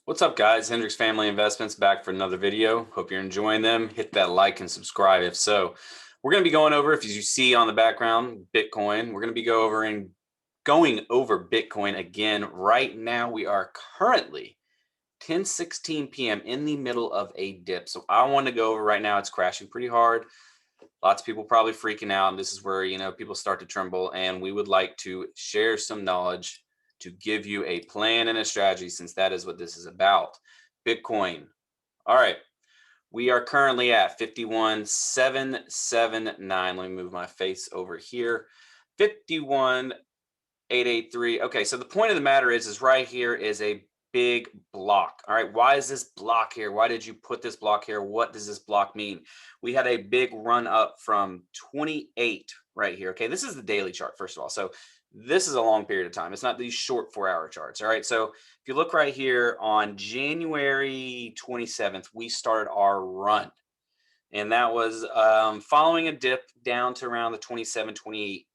What's up, guys? Hendricks Family Investments back for another video. Hope you're enjoying them. Hit that like and subscribe if so. We're going to be going over, if you see on the background, Bitcoin. We're going to be going over Bitcoin again. Right now, we are currently 10:16 p.m. in the middle of a dip. So I want to go over right now. It's crashing pretty hard. Lots of people probably freaking out. And this is where, people start to tremble. And we would like to share some knowledge to give you a plan and a strategy, since that is what this is about. Bitcoin. All right. We are currently at 51,779. Let me move my face over here. 51,883. Okay, so the point of the matter is right here is a big block. All right, why is this block here? Why did you put this block here? What does this block mean? We had a big run up from 28 right here. Okay, this is the daily chart, first of all. So this is a long period of time. It's not these short 4-hour charts. All right, so if you look right here on January 27th, we started our run. And that was following a dip down to around the 27, 28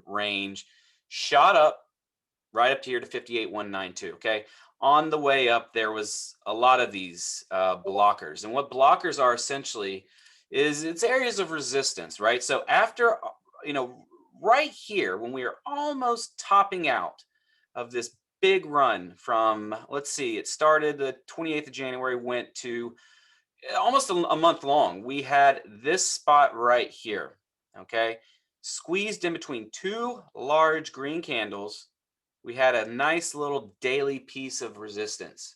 range, shot up right up to here to 58,192. Okay. On the way up, there was a lot of these blockers. And what blockers are essentially is it's areas of resistance, right? So after, you know, right here, when we are almost topping out of this big run from, let's see, it started the 28th of January, went to almost a month long. We had this spot right here, okay, squeezed in between two large green candles. We had a nice little daily piece of resistance.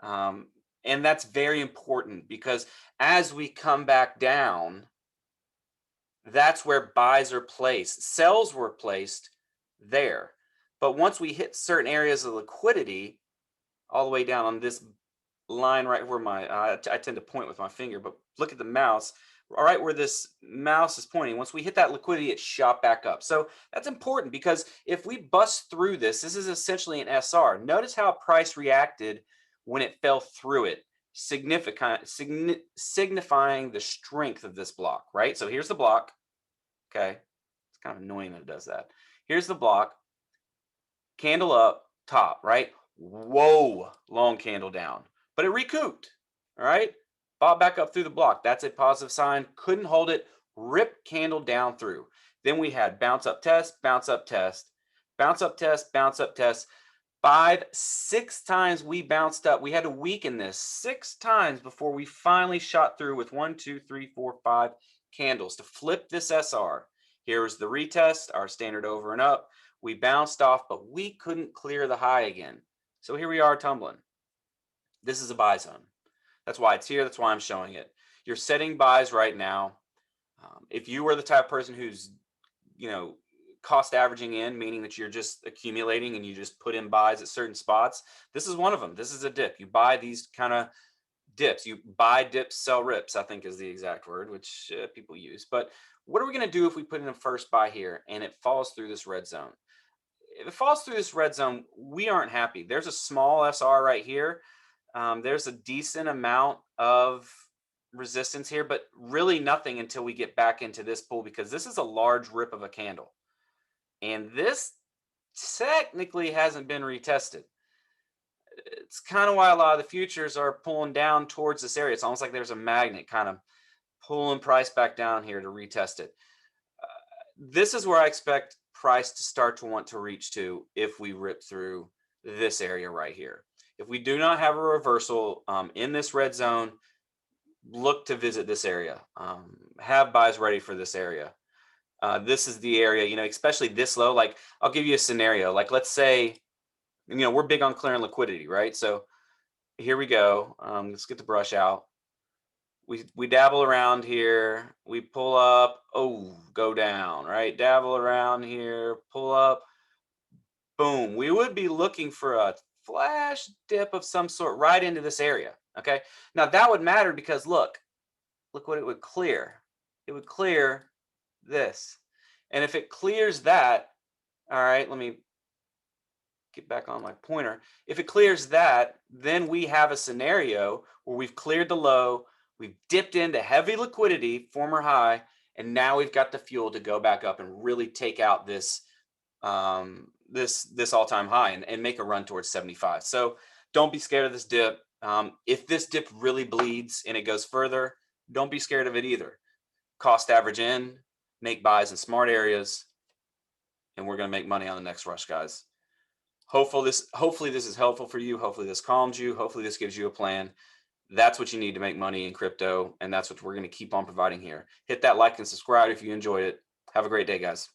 Um, and that's very important because as we come back down, that's where buys are placed. Sells were placed there. But once we hit certain areas of liquidity, all the way down on this line right where I tend to point with my finger, but look at the mouse, all right, where this mouse is pointing. Once we hit that liquidity, it shot back up. So that's important because if we bust through this is essentially an SR. Notice how price reacted when it fell through it, signifying the strength of this block, right? So here's the block. Okay, it's kind of annoying that it does that. Here's the block, candle up, top, right? Whoa, long candle down, but it recouped. All right, bought back up through the block. That's a positive sign. Couldn't hold it, rip candle down through. Then we had bounce up test, bounce up test, bounce up test, bounce up test. 6 times we bounced up. We had to weaken this 6 times before we finally shot through with 1, 2, 3, 4, 5 candles to flip this SR. Here was the retest, our standard over and up. We bounced off, but we couldn't clear the high again. So here we are tumbling. This is a buy zone. That's why it's here. That's why I'm showing it. You're setting buys right now. If you are the type of person who's, cost averaging in, meaning that you're just accumulating and you just put in buys at certain spots, this is one of them. This is a dip. You buy these kind of dips. You buy dips, sell rips, I think is the exact word, which people use. But what are we going to do if we put in a first buy here and it falls through this red zone? If it falls through this red zone, we aren't happy. There's a small SR right here. There's a decent amount of resistance here, but really nothing until we get back into this pool because this is a large rip of a candle. And this technically hasn't been retested. It's kind of why a lot of the futures are pulling down towards this area. It's almost like there's a magnet kind of pulling price back down here to retest it. This is where I expect price to start to want to reach to if we rip through this area right here. If we do not have a reversal in this red zone, look to visit this area. Have buys ready for this area. This is the area, especially this low. Like, I'll give you a scenario. Like, let's say, we're big on clearing liquidity, right? So here we go. Let's get the brush out. We dabble around here. We pull up. Oh, go down, right? Dabble around here. Pull up. Boom. We would be looking for a flash dip of some sort right into this area. Okay. Now that would matter because look what it would clear. It would clear this. And if it clears that, all right, let me get back on my pointer. If it clears that, then we have a scenario where we've cleared the low, we've dipped into heavy liquidity, former high, and now we've got the fuel to go back up and really take out this this all-time high and make a run towards 75. So Don't be scared of this dip. If this dip really bleeds and it goes further, don't be scared of it either. Cost average in, make buys in smart areas, and we're going to make money on the next rush, guys. Hopefully this is helpful for you. Hopefully this calms you. Hopefully this gives you a plan. That's what you need to make money in crypto, and that's what we're going to keep on providing here. Hit that like and subscribe if you enjoyed it. Have a great day, guys.